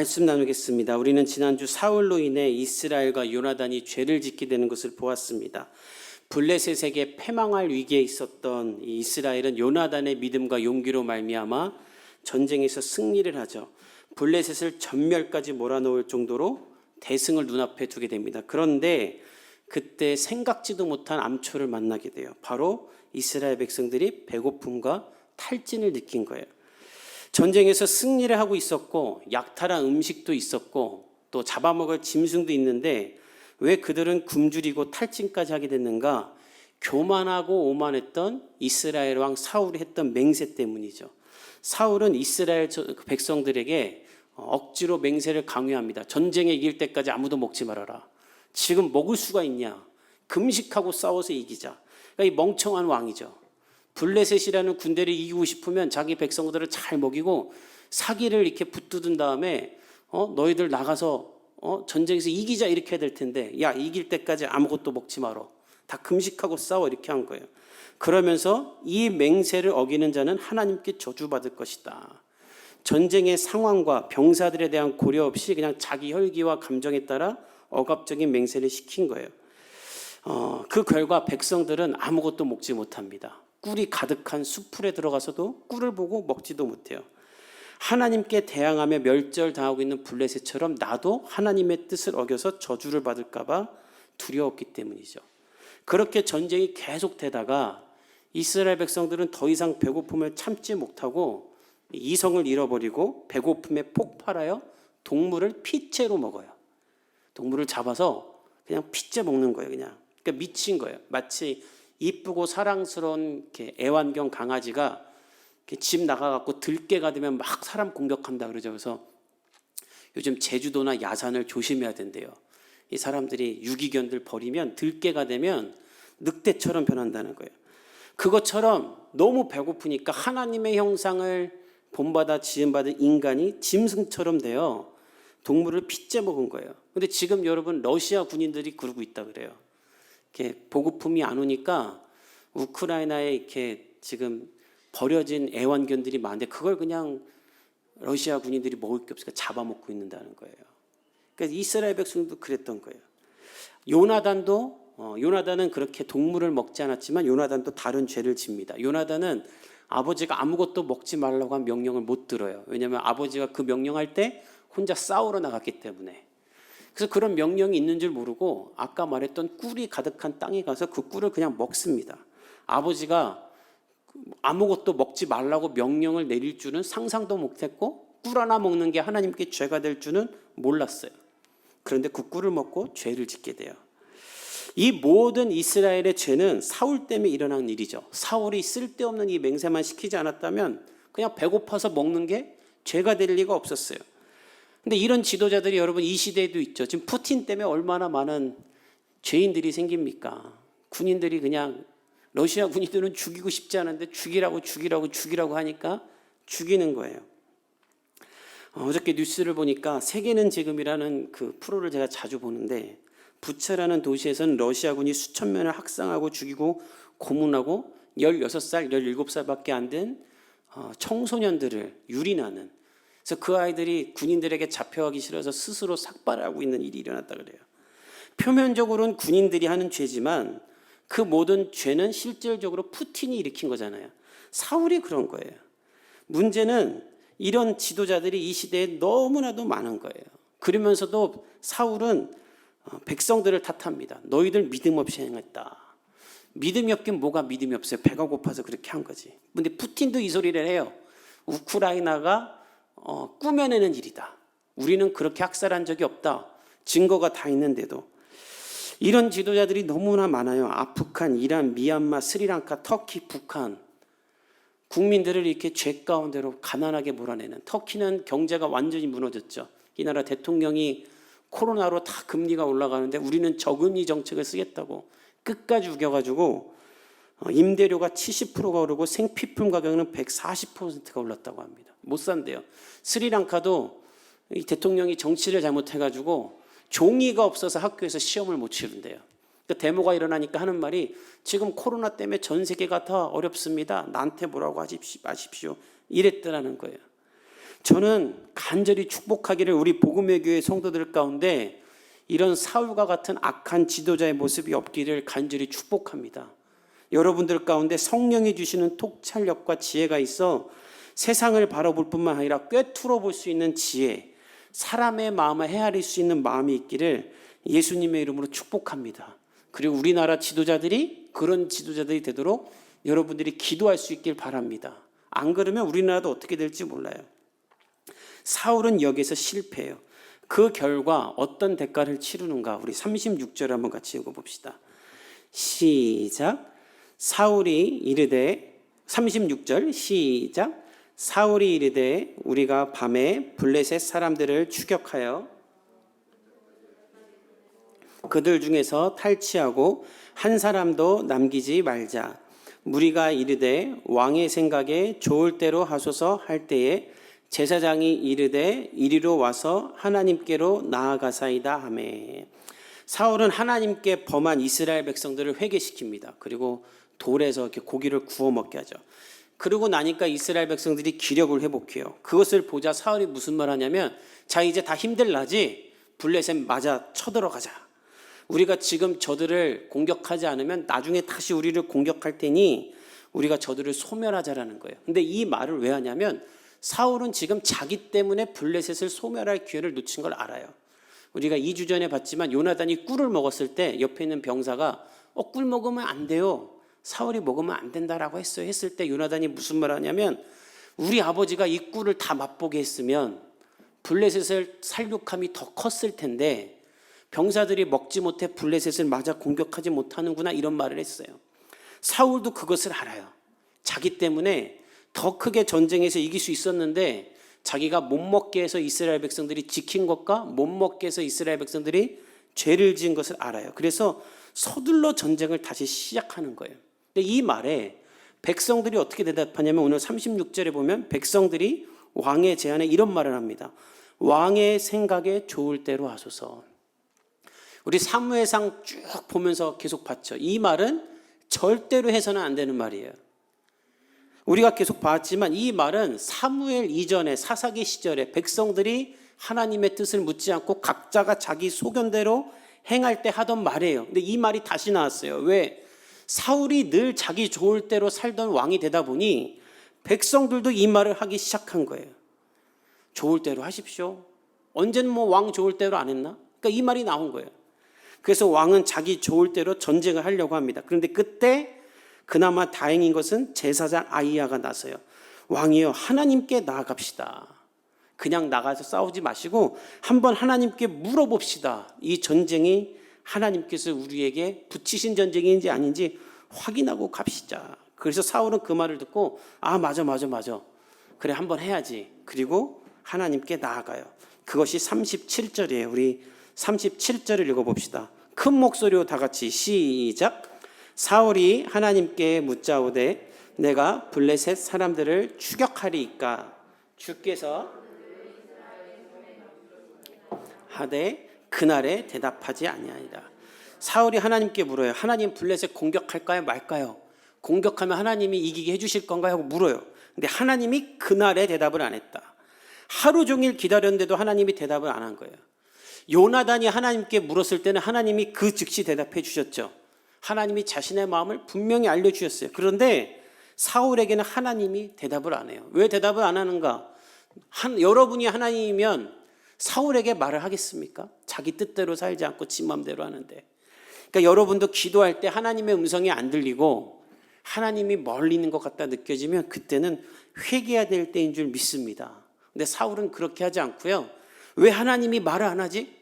말씀 나누겠습니다. 우리는 지난주 사울로 인해 이스라엘과 요나단이 죄를 짓게 되는 것을 보았습니다. 블레셋에게 패망할 위기에 있었던 이 이스라엘은 요나단의 믿음과 용기로 말미암아 전쟁에서 승리를 하죠. 블레셋을 전멸까지 몰아넣을 정도로 대승을 눈앞에 두게 됩니다. 그런데 그때 생각지도 못한 암초를 만나게 돼요. 바로 이스라엘 백성들이 배고픔과 탈진을 느낀 거예요. 전쟁에서 승리를 하고 있었고 약탈한 음식도 있었고 또 잡아먹을 짐승도 있는데 왜 그들은 굶주리고 탈진까지 하게 됐는가? 교만하고 오만했던 이스라엘 왕 사울이 했던 맹세 때문이죠. 사울은 이스라엘 백성들에게 억지로 맹세를 강요합니다. 전쟁에 이길 때까지 아무도 먹지 말아라. 지금 먹을 수가 있냐? 금식하고 싸워서 이기자. 그러니까 이 멍청한 왕이죠. 블레셋이라는 군대를 이기고 싶으면 자기 백성들을 잘 먹이고 사기를 이렇게 붙들은 다음에 너희들 나가서 전쟁에서 이기자 이렇게 해야 될 텐데 야 이길 때까지 아무것도 먹지 마라. 다 금식하고 싸워 이렇게 한 거예요. 그러면서 이 맹세를 어기는 자는 하나님께 저주받을 것이다. 전쟁의 상황과 병사들에 대한 고려 없이 그냥 자기 혈기와 감정에 따라 억압적인 맹세를 시킨 거예요. 그 결과 백성들은 아무것도 먹지 못합니다. 꿀이 가득한 수풀에 들어가서도 꿀을 보고 먹지도 못해요. 하나님께 대항하며 멸절당하고 있는 블레셋처럼 나도 하나님의 뜻을 어겨서 저주를 받을까 봐 두려웠기 때문이죠. 그렇게 전쟁이 계속되다가 이스라엘 백성들은 더 이상 배고픔을 참지 못하고 이성을 잃어버리고 배고픔에 폭발하여 동물을 피째로 먹어요. 동물을 잡아서 그냥 피째 먹는 거예요. 그러니까 미친 거예요. 마치 이쁘고 사랑스러운 이렇게 애완견 강아지가 이렇게 집 나가갖고 들깨가 되면 막 사람 공격한다 그러죠. 그래서 요즘 제주도나 야산을 조심해야 된대요. 이 사람들이 유기견들 버리면 들깨가 되면 늑대처럼 변한다는 거예요. 그것처럼 너무 배고프니까 하나님의 형상을 본받아 지음받은 인간이 짐승처럼 되어 동물을 피째 먹은 거예요. 근데 지금 여러분 러시아 군인들이 그러고 있다 그래요. 이렇게 보급품이 안 오니까 우크라이나에 이렇게 지금 버려진 애완견들이 많은데 그걸 그냥 러시아 군인들이 먹을 게 없으니까 잡아먹고 있는다는 거예요. 그러니까 이스라엘 백성도 그랬던 거예요. 요나단은 그렇게 동물을 먹지 않았지만 요나단도 다른 죄를 집니다. 요나단은 아버지가 아무것도 먹지 말라고 한 명령을 못 들어요. 왜냐하면 아버지가 그 명령할 때 혼자 싸우러 나갔기 때문에. 그래서 그런 명령이 있는 줄 모르고 아까 말했던 꿀이 가득한 땅에 가서 그 꿀을 그냥 먹습니다. 아버지가 아무것도 먹지 말라고 명령을 내릴 줄은 상상도 못했고 꿀 하나 먹는 게 하나님께 죄가 될 줄은 몰랐어요. 그런데 그 꿀을 먹고 죄를 짓게 돼요. 이 모든 이스라엘의 죄는 사울 때문에 일어난 일이죠. 사울이 쓸데없는 이 맹세만 시키지 않았다면 그냥 배고파서 먹는 게 죄가 될 리가 없었어요. 근데 이런 지도자들이 여러분 이 시대에도 있죠. 지금 푸틴 때문에 얼마나 많은 죄인들이 생깁니까? 군인들이 그냥 러시아 군인들은 죽이고 싶지 않은데 죽이라고 하니까 죽이는 거예요. 어저께 뉴스를 보니까 세계는 지금이라는 그 프로를 제가 자주 보는데 부차라는 도시에서는 러시아군이 수천 명을 학살하고 죽이고 고문하고 16살, 17살밖에 안 된 청소년들을 유린하는, 그래서 그 아이들이 군인들에게 잡혀가기 싫어서 스스로 삭발하고 있는 일이 일어났다 그래요. 표면적으로는 군인들이 하는 죄지만 그 모든 죄는 실질적으로 푸틴이 일으킨 거잖아요. 사울이 그런 거예요. 문제는 이런 지도자들이 이 시대에 너무나도 많은 거예요. 그러면서도 사울은 백성들을 탓합니다. 너희들 믿음 없이 행했다. 믿음이 없긴 뭐가 믿음이 없어요. 배가 고파서 그렇게 한 거지. 근데 푸틴도 이 소리를 해요. 우크라이나가 꾸며내는 일이다. 우리는 그렇게 학살한 적이 없다. 증거가 다 있는데도. 이런 지도자들이 너무나 많아요. 아프간, 이란, 미얀마, 스리랑카, 터키, 북한. 국민들을 이렇게 죄 가운데로 가난하게 몰아내는. 터키는 경제가 완전히 무너졌죠. 이 나라 대통령이 코로나로 다 금리가 올라가는데 우리는 저금리 정책을 쓰겠다고 끝까지 우겨가지고 임대료가 70%가 오르고 생필품 가격은 140%가 올랐다고 합니다. 못 산대요. 스리랑카도 이 대통령이 정치를 잘못해가지고 종이가 없어서 학교에서 시험을 못 치른대요. 그러니까 데모가 일어나니까 하는 말이 지금 코로나 때문에 전 세계가 다 어렵습니다. 나한테 뭐라고 하지 마십시오. 이랬더라는 거예요. 저는 간절히 축복하기를 우리 복음의 교회 성도들 가운데 이런 사울과 같은 악한 지도자의 모습이 없기를 간절히 축복합니다. 여러분들 가운데 성령이 주시는 통찰력과 지혜가 있어 세상을 바라볼 뿐만 아니라 꿰뚫어 볼 수 있는 지혜, 사람의 마음을 헤아릴 수 있는 마음이 있기를 예수님의 이름으로 축복합니다. 그리고 우리나라 지도자들이 그런 지도자들이 되도록 여러분들이 기도할 수 있길 바랍니다. 안 그러면 우리나라도 어떻게 될지 몰라요. 사울은 여기서 실패해요. 그 결과 어떤 대가를 치르는가? 우리 36절 한번 같이 읽어봅시다. 시작. 사울이 이르되 36절 시작. 사울이 이르되 우리가 밤에 블레셋 사람들을 추격하여 그들 중에서 탈취하고 한 사람도 남기지 말자. 무리가 이르되 왕의 생각에 좋을 대로 하소서 할 때에 제사장이 이르되 이리로 와서 하나님께로 나아가사이다 하매. 사울은 하나님께 범한 이스라엘 백성들을 회개시킵니다. 그리고 돌에서 이렇게 고기를 구워 먹게 하죠. 그러고 나니까 이스라엘 백성들이 기력을 회복해요. 그것을 보자 사울이 무슨 말 하냐면, 자 이제 다 힘들나지? 블레셋 맞아 쳐들어가자. 우리가 지금 저들을 공격하지 않으면 나중에 다시 우리를 공격할 테니 우리가 저들을 소멸하자라는 거예요. 근데 이 말을 왜 하냐면 사울은 지금 자기 때문에 블레셋을 소멸할 기회를 놓친 걸 알아요. 우리가 2주 전에 봤지만 요나단이 꿀을 먹었을 때 옆에 있는 병사가 꿀 먹으면 안 돼요. 사울이 먹으면 안 된다라고 했어요. 했을 때 요나단이 무슨 말 하냐면, 우리 아버지가 이 꿀을 다 맛보게 했으면 블레셋을 살육함이 더 컸을 텐데 병사들이 먹지 못해 블레셋을 맞아 공격하지 못하는구나, 이런 말을 했어요. 사울도 그것을 알아요. 자기 때문에 더 크게 전쟁에서 이길 수 있었는데 자기가 못 먹게 해서 이스라엘 백성들이 지킨 것과 못 먹게 해서 이스라엘 백성들이 죄를 지은 것을 알아요. 그래서 서둘러 전쟁을 다시 시작하는 거예요. 근데 이 말에 백성들이 어떻게 대답하냐면 오늘 36절에 보면 백성들이 왕의 제안에 이런 말을 합니다. 왕의 생각에 좋을 대로 하소서. 우리 사무엘상 쭉 보면서 계속 봤죠. 이 말은 절대로 해서는 안 되는 말이에요. 우리가 계속 봤지만 이 말은 사무엘 이전에 사사기 시절에 백성들이 하나님의 뜻을 묻지 않고 각자가 자기 소견대로 행할 때 하던 말이에요. 근데 이 말이 다시 나왔어요. 왜? 사울이 늘 자기 좋을 대로 살던 왕이 되다 보니 백성들도 이 말을 하기 시작한 거예요. 좋을 대로 하십시오. 언제는 뭐 왕 좋을 대로 안 했나? 그러니까 이 말이 나온 거예요. 그래서 왕은 자기 좋을 대로 전쟁을 하려고 합니다. 그런데 그때 그나마 다행인 것은 제사장 아이야가 나서요. 왕이여, 하나님께 나아갑시다. 그냥 나가서 싸우지 마시고 한번 하나님께 물어봅시다. 이 전쟁이 하나님께서 우리에게 붙이신 전쟁인지 아닌지 확인하고 갑시다. 그래서 사울은 그 말을 듣고 맞아. 그래, 한번 해야지. 그리고 하나님께 나아가요. 그것이 37절이에요. 우리 37절을 읽어봅시다. 큰 목소리로 다 같이 시작. 사울이 하나님께 묻자오되 내가 블레셋 사람들을 추격하리이까? 주께서 하되 그날에 대답하지 아니하리라. 사울이 하나님께 물어요. 하나님, 블레셋 공격할까요 말까요? 공격하면 하나님이 이기게 해주실 건가요? 하고 물어요. 근데 하나님이 그날에 대답을 안 했다. 하루 종일 기다렸는데도 하나님이 대답을 안 한 거예요. 요나단이 하나님께 물었을 때는 하나님이 그 즉시 대답해 주셨죠. 하나님이 자신의 마음을 분명히 알려주셨어요. 그런데 사울에게는 하나님이 대답을 안 해요. 왜 대답을 안 하는가? 여러분이 하나님이면 사울에게 말을 하겠습니까? 자기 뜻대로 살지 않고 지 맘대로 하는데. 그러니까 여러분도 기도할 때 하나님의 음성이 안 들리고 하나님이 멀리 있는 것 같다 느껴지면 그때는 회개해야 될 때인 줄 믿습니다. 근데 사울은 그렇게 하지 않고요. 왜 하나님이 말을 안 하지?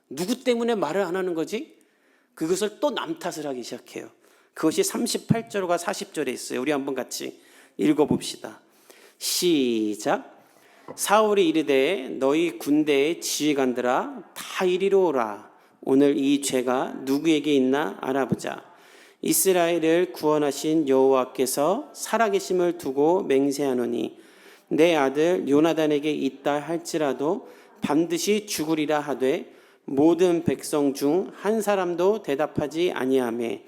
누구 때문에 말을 안 하는 거지? 그것을 또 남 탓을 하기 시작해요. 그것이 38절과 40절에 있어요. 우리 한번 같이 읽어봅시다. 시작. 사울이 이르되 너희 군대의 지휘관들아 다 이리로 오라. 오늘 이 죄가 누구에게 있나 알아보자. 이스라엘을 구원하신 여호와께서 살아계심을 두고 맹세하노니 내 아들 요나단에게 있다 할지라도 반드시 죽으리라 하되 모든 백성 중 한 사람도 대답하지 아니하매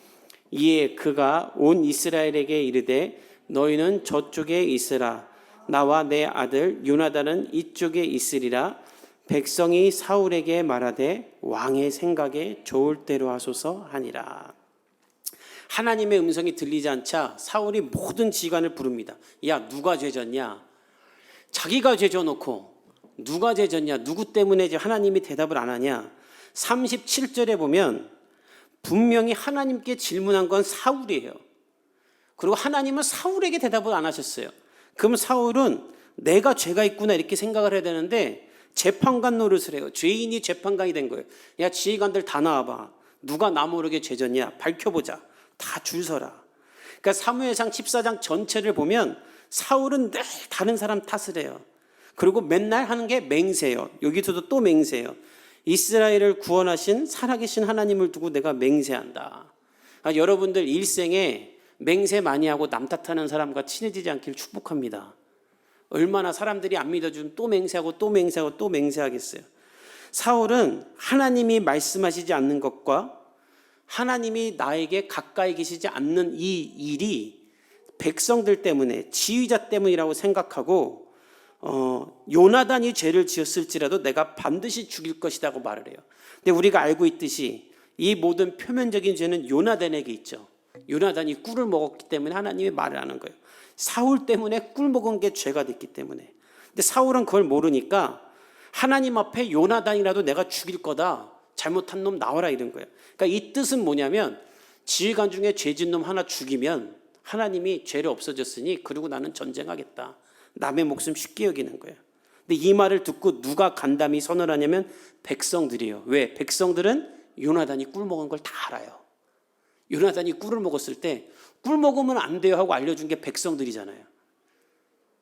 이에 그가 온 이스라엘에게 이르되 너희는 저쪽에 있으라. 나와 내 아들 요나단은 이쪽에 있으리라. 백성이 사울에게 말하되 왕의 생각에 좋을 대로 하소서 하니라. 하나님의 음성이 들리지 않자 사울이 모든 지휘관을 부릅니다. 야, 누가 죄졌냐? 자기가 죄져놓고 누가 죄졌냐? 누구 때문에 하나님이 대답을 안 하냐? 37절에 보면 분명히 하나님께 질문한 건 사울이에요. 그리고 하나님은 사울에게 대답을 안 하셨어요. 그럼 사울은 내가 죄가 있구나 이렇게 생각을 해야 되는데 재판관 노릇을 해요. 죄인이 재판관이 된 거예요. 야, 지휘관들 다 나와봐. 누가 나 모르게 죄졌냐? 밝혀보자. 다 줄 서라. 그러니까 사무엘상 14장 전체를 보면 사울은 늘 다른 사람 탓을 해요. 그리고 맨날 하는 게 맹세예요. 여기서도 또 맹세예요. 이스라엘을 구원하신 살아계신 하나님을 두고 내가 맹세한다. 여러분들 일생에 맹세 많이 하고 남 탓하는 사람과 친해지지 않기를 축복합니다. 얼마나 사람들이 안 믿어주면 또 맹세하고 또 맹세하고 또 맹세하겠어요. 사울은 하나님이 말씀하시지 않는 것과 하나님이 나에게 가까이 계시지 않는 이 일이 백성들 때문에 지휘자 때문이라고 생각하고 요나단이 죄를 지었을지라도 내가 반드시 죽일 것이라고 말을 해요. 근데 우리가 알고 있듯이 이 모든 표면적인 죄는 요나단에게 있죠. 요나단이 꿀을 먹었기 때문에 하나님이 말을 하는 거예요. 사울 때문에 꿀 먹은 게 죄가 됐기 때문에. 근데 사울은 그걸 모르니까 하나님 앞에 요나단이라도 내가 죽일 거다. 잘못한 놈 나와라 이런 거예요. 그러니까 이 뜻은 뭐냐면 지휘관 중에 죄진 놈 하나 죽이면 하나님이 죄를 없어졌으니 그리고 나는 전쟁하겠다. 남의 목숨 쉽게 여기는 거예요. 근데 이 말을 듣고 누가 간담이 선언을 하냐면 백성들이에요. 왜? 백성들은 요나단이 꿀 먹은 걸 다 알아요. 요나단이 꿀을 먹었을 때 꿀 먹으면 안 돼요 하고 알려준 게 백성들이잖아요.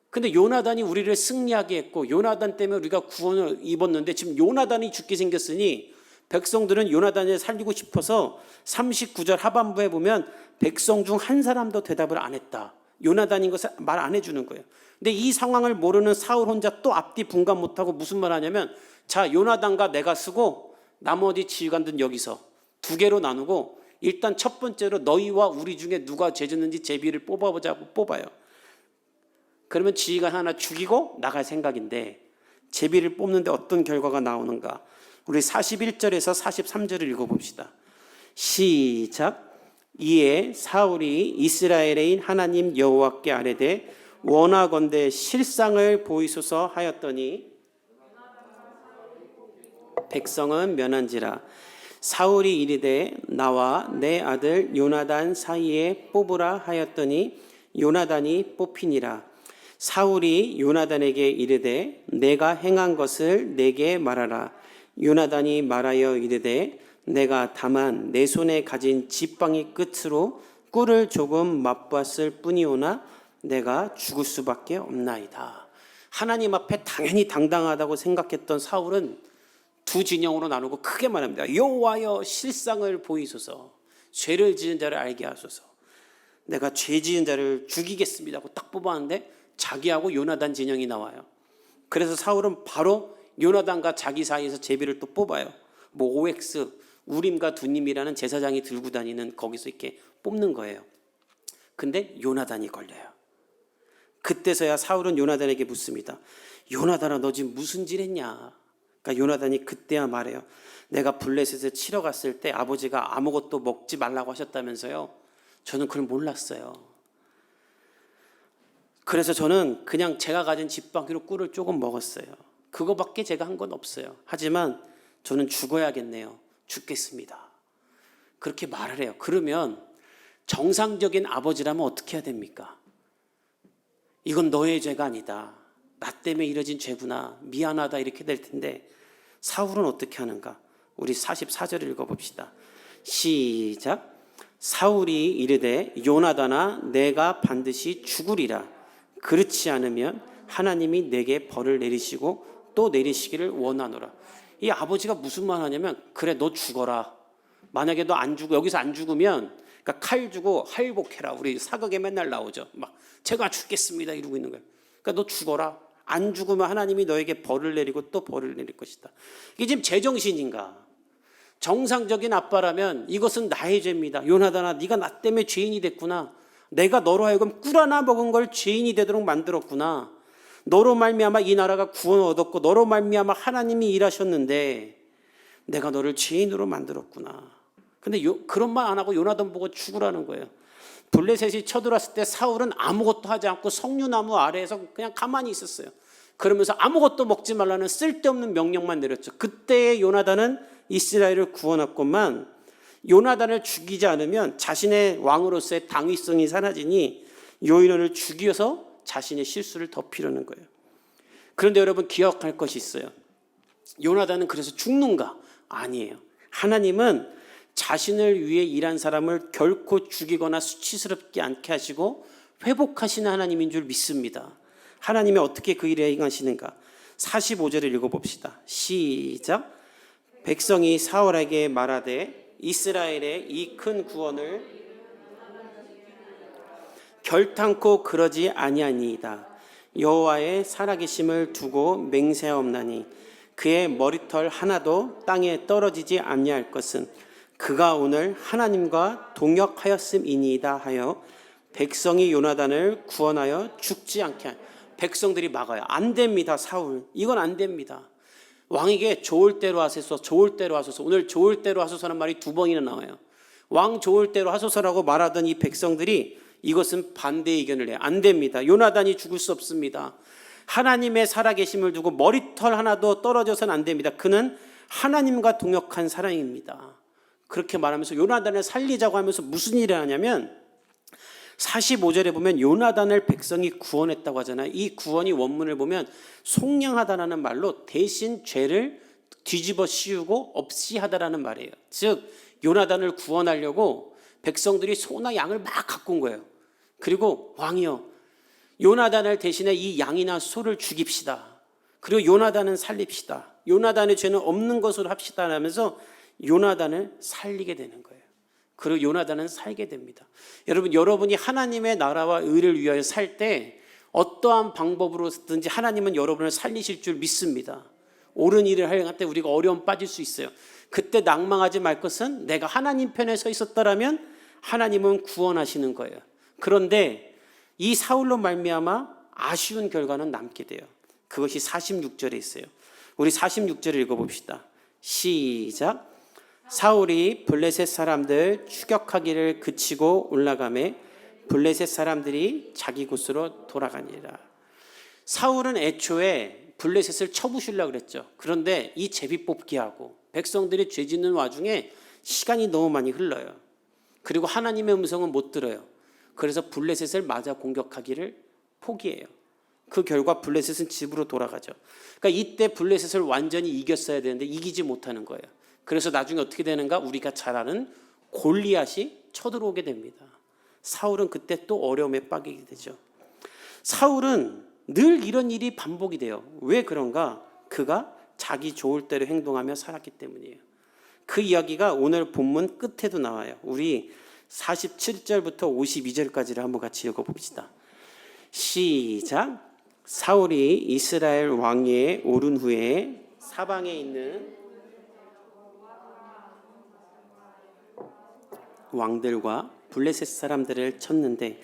근데 요나단이 우리를 승리하게 했고 요나단 때문에 우리가 구원을 입었는데 지금 요나단이 죽게 생겼으니 백성들은 요나단을 살리고 싶어서 39절 하반부에 보면 백성 중 한 사람도 대답을 안 했다. 요나단인 것을 말 안 해주는 거예요. 근데 이 상황을 모르는 사울 혼자 또 앞뒤 분간 못하고 무슨 말 하냐면 자, 요나단과 내가 쓰고 나머지 지휘관들은 여기서 두 개로 나누고 일단 첫 번째로 너희와 우리 중에 누가 죄졌는지 제비를 뽑아보자고 뽑아요. 그러면 지휘관 하나 죽이고 나갈 생각인데 제비를 뽑는데 어떤 결과가 나오는가? 우리 41절에서 43절을 읽어봅시다. 시작. 이에 사울이 이스라엘의 하나님 여호와께 아뢰되 원하건대 실상을 보이소서 하였더니 백성은 면한지라. 사울이 이르되 나와 내 아들 요나단 사이에 뽑으라 하였더니 요나단이 뽑히니라. 사울이 요나단에게 이르되 내가 행한 것을 내게 말하라. 요나단이 말하여 이르되 내가 다만 내 손에 가진 지팡이 끝으로 꿀을 조금 맛봤을 뿐이오나 내가 죽을 수밖에 없나이다. 하나님 앞에 당연히 당당하다고 생각했던 사울은 두 진영으로 나누고 크게 말합니다. 여호와여 실상을 보이소서. 죄를 지은 자를 알게 하소서. 내가 죄 지은 자를 죽이겠습니다 하고 딱 뽑았는데 자기하고 요나단 진영이 나와요. 그래서 사울은 바로 요나단과 자기 사이에서 제비를 또 뽑아요. 뭐 OX 우림과 두님이라는 제사장이 들고 다니는 거기서 이렇게 뽑는 거예요. 근데 요나단이 걸려요. 그때서야 사울은 요나단에게 묻습니다. 요나단아, 너 지금 무슨 질 했냐? 그러니까 요나단이 그때야 말해요. 내가 블레셋에 치러 갔을 때 아버지가 아무것도 먹지 말라고 하셨다면서요. 저는 그걸 몰랐어요. 그래서 저는 그냥 제가 가진 지팡이로 꿀을 조금 먹었어요. 그거밖에 제가 한 건 없어요. 하지만 저는 죽어야겠네요. 죽겠습니다. 그렇게 말을 해요. 그러면 정상적인 아버지라면 어떻게 해야 됩니까? 이건 너의 죄가 아니다. 나 때문에 이뤄진 죄구나. 미안하다 이렇게 될 텐데 사울은 어떻게 하는가? 우리 44절을 읽어봅시다. 시작. 사울이 이르되 요나단아 내가 반드시 죽으리라. 그렇지 않으면 하나님이 내게 벌을 내리시고 또 내리시기를 원하노라. 이 아버지가 무슨 말 하냐면 그래 너 죽어라. 만약에 너 안 죽어 여기서 안 죽으면 그러니까 칼 주고 할복해라. 우리 사극에 맨날 나오죠. 막 제가 죽겠습니다 이러고 있는 거예요. 그러니까 너 죽어라. 안 죽으면 하나님이 너에게 벌을 내리고 또 벌을 내릴 것이다. 이게 지금 제정신인가? 정상적인 아빠라면 이것은 나의 죄입니다. 요나단아 네가 나 때문에 죄인이 됐구나. 내가 너로 하여금 꿀 하나 먹은 걸 죄인이 되도록 만들었구나. 너로 말미암아 이 나라가 구원을 얻었고 너로 말미암아 하나님이 일하셨는데 내가 너를 죄인으로 만들었구나. 근데 그런 말 안 하고 요나단 보고 죽으라는 거예요. 블레셋이 쳐들어왔을 때 사울은 아무것도 하지 않고 석류나무 아래에서 그냥 가만히 있었어요. 그러면서 아무것도 먹지 말라는 쓸데없는 명령만 내렸죠. 그때 요나단은 이스라엘을 구원했건만 요나단을 죽이지 않으면 자신의 왕으로서의 당위성이 사라지니 요나단을 죽여서 자신의 실수를 덮으려는 거예요. 그런데 여러분 기억할 것이 있어요. 요나단은 그래서 죽는가? 아니에요. 하나님은 자신을 위해 일한 사람을 결코 죽이거나 수치스럽게 않게 하시고 회복하시는 하나님인 줄 믿습니다. 하나님이 어떻게 그 일을 행하시는가? 45절을 읽어봅시다. 시작. 백성이 사울에게 말하되 이스라엘의 이 큰 구원을 결탄코 그러지 아니하니이다. 여호와의 살아계심을 두고 맹세하옵나니 그의 머리털 하나도 땅에 떨어지지 아니할 것은 그가 오늘 하나님과 동역하였음이니이다 하여 백성이 요나단을 구원하여 죽지 않게 하니. 백성들이 막아요. 안 됩니다. 사울 이건 안 됩니다. 왕에게 좋을 대로 하소서, 좋을 대로 하소서. 오늘 좋을 대로 하소서라는 말이 2번이나 나와요. 왕 좋을 대로 하소서라고 말하던 이 백성들이 이것은 반대 의견을 해요. 안 됩니다. 요나단이 죽을 수 없습니다. 하나님의 살아계심을 두고 머리털 하나도 떨어져서는 안 됩니다. 그는 하나님과 동역한 사람입니다. 그렇게 말하면서 요나단을 살리자고 하면서 무슨 일을 하냐면 45절에 보면 요나단을 백성이 구원했다고 하잖아요. 이 구원이 원문을 보면 속량하다라는 말로 대신 죄를 뒤집어 씌우고 없이 하다라는 말이에요. 즉 요나단을 구원하려고 백성들이 소나 양을 막 갖고 온 거예요. 그리고 왕이여 요나단을 대신에 이 양이나 소를 죽입시다. 그리고 요나단은 살립시다. 요나단의 죄는 없는 것으로 합시다 하면서 요나단을 살리게 되는 거예요. 그리고 요나단은 살게 됩니다. 여러분, 여러분이 하나님의 나라와 의를 위하여 살 때 어떠한 방법으로든지 하나님은 여러분을 살리실 줄 믿습니다. 옳은 일을 하려할 때 우리가 어려움 빠질 수 있어요. 그때 낭망하지 말 것은 내가 하나님 편에 서 있었다라면 하나님은 구원하시는 거예요. 그런데 이 사울로 말미암아 아쉬운 결과는 남게 돼요. 그것이 46절에 있어요. 우리 46절을 읽어봅시다. 시작. 사울이 블레셋 사람들 추격하기를 그치고 올라가매 블레셋 사람들이 자기 곳으로 돌아가니라. 사울은 애초에 블레셋을 쳐부시려고 그랬죠. 그런데 이 제비뽑기하고 백성들이 죄 짓는 와중에 시간이 너무 많이 흘러요. 그리고 하나님의 음성은 못 들어요. 그래서 블레셋을 맞아 공격하기를 포기해요. 그 결과 블레셋은 집으로 돌아가죠. 그러니까 이때 블레셋을 완전히 이겼어야 되는데 이기지 못하는 거예요. 그래서 나중에 어떻게 되는가? 우리가 잘 아는 골리앗이 쳐들어오게 됩니다. 사울은 그때 또 어려움에 빠지게 되죠. 사울은 늘 이런 일이 반복이 돼요. 왜 그런가? 그가 자기 좋을 대로 행동하며 살았기 때문이에요. 그 이야기가 오늘 본문 끝에도 나와요. 우리 47절부터 52절까지를 한번 같이 읽어봅시다. 시작. 사울이 이스라엘 왕위에 오른 후에 사방에 있는 왕들과 블레셋 사람들을 쳤는데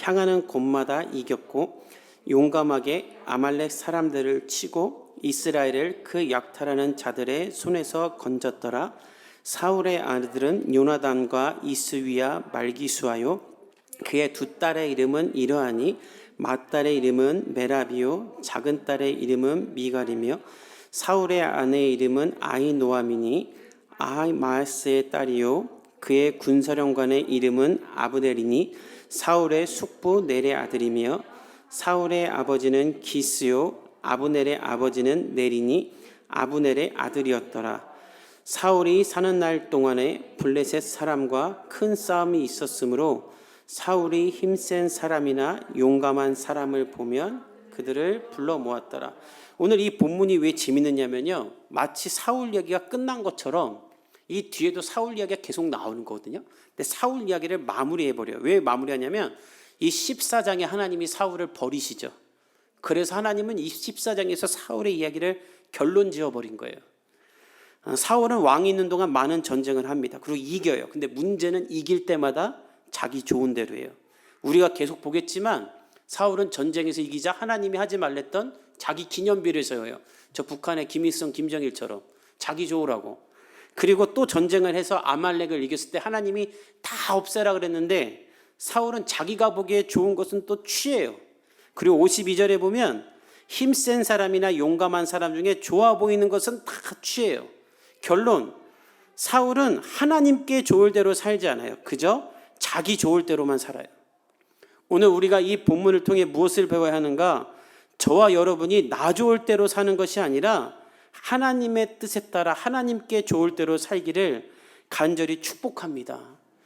향하는 곳마다 이겼고 용감하게 아말렉 사람들을 치고 이스라엘을 그 약탈하는 자들의 손에서 건졌더라. 사울의 아들은 요나단과 이스위야 말기수하요 그의 두 딸의 이름은 이러하니 맏딸의 이름은 메라비요 작은 딸의 이름은 미갈이며 사울의 아내의 이름은 아히노아미니 아히마아스의 딸이요 그의 군사령관의 이름은 아브넬이니 사울의 숙부 넬의 아들이며 사울의 아버지는 기스요 아브넬의 아버지는 넬이니 아브넬의 아들이었더라. 사울이 사는 날 동안에 블레셋 사람과 큰 싸움이 있었으므로 사울이 힘센 사람이나 용감한 사람을 보면 그들을 불러 모았더라. 오늘 이 본문이 왜 재밌느냐면요, 마치 사울 이야기가 끝난 것처럼 이 뒤에도 사울 이야기가 계속 나오는 거거든요. 근데 사울 이야기를 마무리해버려요. 왜 마무리하냐면 이 14장에 하나님이 사울을 버리시죠. 그래서 하나님은 이 14장에서 사울의 이야기를 결론 지어버린 거예요. 사울은 왕이 있는 동안 많은 전쟁을 합니다. 그리고 이겨요. 근데 문제는 이길 때마다 자기 좋은 대로 해요. 우리가 계속 보겠지만 사울은 전쟁에서 이기자 하나님이 하지 말랬던 자기 기념비를 세워요. 저 북한의 김일성, 김정일처럼 자기 좋으라고. 그리고 또 전쟁을 해서 아말렉을 이겼을 때 하나님이 다 없애라 그랬는데 사울은 자기가 보기에 좋은 것은 또 취해요. 그리고 52절에 보면 힘센 사람이나 용감한 사람 중에 좋아 보이는 것은 다 취해요. 결론, 사울은 하나님께 좋을 대로 살지 않아요. 그저 자기 좋을 대로만 살아요. 오늘 우리가 이 본문을 통해 무엇을 배워야 하는가? 저와 여러분이 나 좋을 대로 사는 것이 아니라 하나님의 뜻에 따라 하나님께 좋을 대로 살기를 간절히 축복합니다.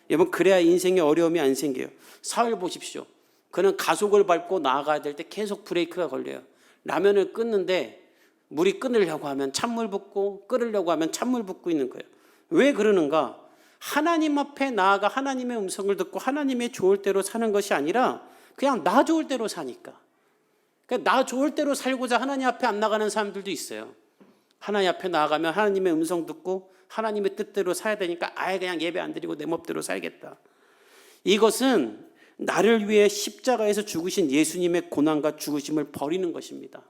여러분, 그래야 인생에 어려움이 안 생겨요. 사울 보십시오. 그는 가속을 밟고 나아가야 될 때 계속 브레이크가 걸려요. 라면을 끓는데 물이 끓으려고 하면 찬물 붓고 끓으려고 하면 찬물 붓고 있는 거예요. 왜 그러는가? 하나님 앞에 나아가 하나님의 음성을 듣고 하나님의 좋을 대로 사는 것이 아니라 그냥 나 좋을 대로 사니까. 그러니까 나 좋을 대로 살고자 하나님 앞에 안 나가는 사람들도 있어요. 하나님 앞에 나아가면 하나님의 음성 듣고 하나님의 뜻대로 살아야 되니까 아예 그냥 예배 안 드리고 내 멋대로 살겠다. 이것은 나를 위해 십자가에서 죽으신 예수님의 고난과 죽으심을 버리는 것입니다.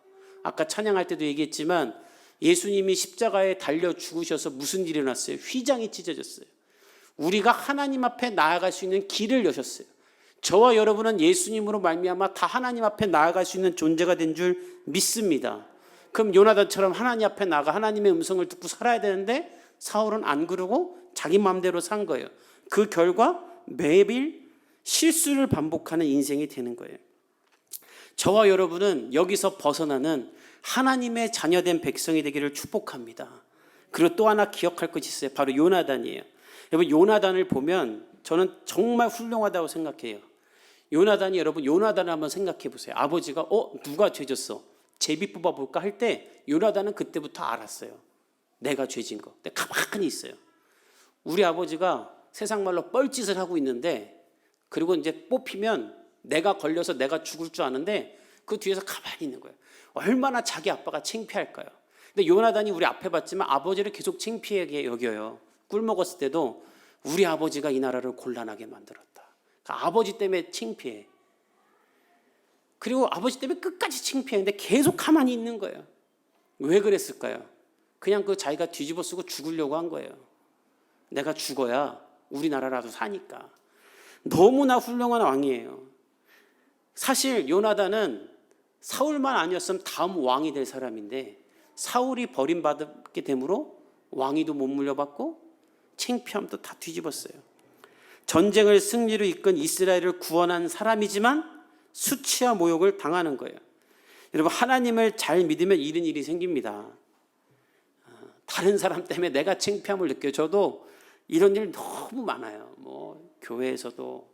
아까 찬양할 때도 얘기했지만 예수님이 십자가에 달려 죽으셔서 무슨 일이 일어났어요? 휘장이 찢어졌어요. 우리가 하나님 앞에 나아갈 수 있는 길을 여셨어요. 저와 여러분은 예수님으로 말미암아 다 하나님 앞에 나아갈 수 있는 존재가 된 줄 믿습니다. 그럼 요나단처럼 하나님 앞에 나가 하나님의 음성을 듣고 살아야 되는데 사울은 안 그러고 자기 마음대로 산 거예요. 그 결과 매일 실수를 반복하는 인생이 되는 거예요. 저와 여러분은 여기서 벗어나는 하나님의 자녀된 백성이 되기를 축복합니다. 그리고 또 하나 기억할 것이 있어요. 바로 요나단이에요. 여러분, 요나단을 보면 저는 정말 훌륭하다고 생각해요. 요나단이, 여러분 요나단을 한번 생각해 보세요. 아버지가 누가 죄졌어? 제비 뽑아볼까 할 때 요나단은 그때부터 알았어요. 내가 죄진 거. 근데 가만히 있어요. 우리 아버지가 세상 말로 뻘짓을 하고 있는데 그리고 이제 뽑히면 내가 걸려서 내가 죽을 줄 아는데 그 뒤에서 가만히 있는 거예요. 얼마나 자기 아빠가 창피할까요? 근데 요나단이 우리 앞에 봤지만 아버지를 계속 창피하게 여겨요. 꿀 먹었을 때도 우리 아버지가 이 나라를 곤란하게 만들었다. 그러니까 아버지 때문에 창피해. 그리고 아버지 때문에 끝까지 창피했는데 계속 가만히 있는 거예요. 왜 그랬을까요? 그냥 그 자기가 뒤집어 쓰고 죽으려고 한 거예요. 내가 죽어야 우리나라라도 사니까. 너무나 훌륭한 왕이에요. 사실 요나단은 사울만 아니었으면 다음 왕이 될 사람인데 사울이 버림받게 되므로 왕위도 못 물려받고 창피함도 다 뒤집었어요. 전쟁을 승리로 이끈 이스라엘을 구원한 사람이지만 수치와 모욕을 당하는 거예요. 여러분, 하나님을 잘 믿으면 이런 일이 생깁니다. 다른 사람 때문에 내가 창피함을 느껴요. 저도 이런 일 너무 많아요. 교회에서도.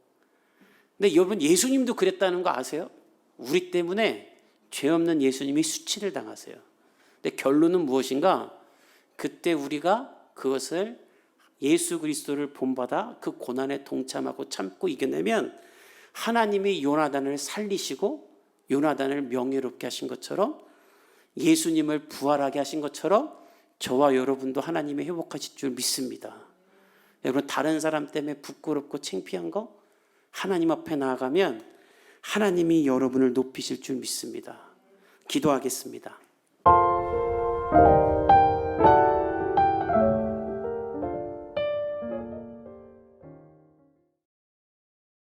근데 여러분, 예수님도 그랬다는 거 아세요? 우리 때문에 죄 없는 예수님이 수치를 당하세요. 근데 결론은 무엇인가? 그때 우리가 그것을 예수 그리스도를 본받아 그 고난에 동참하고 참고 이겨내면 하나님이 요나단을 살리시고 요나단을 명예롭게 하신 것처럼 예수님을 부활하게 하신 것처럼 저와 여러분도 하나님이 회복하실 줄 믿습니다. 여러분, 다른 사람 때문에 부끄럽고 창피한 거 하나님 앞에 나아가면 하나님이 여러분을 높이실 줄 믿습니다. 기도하겠습니다.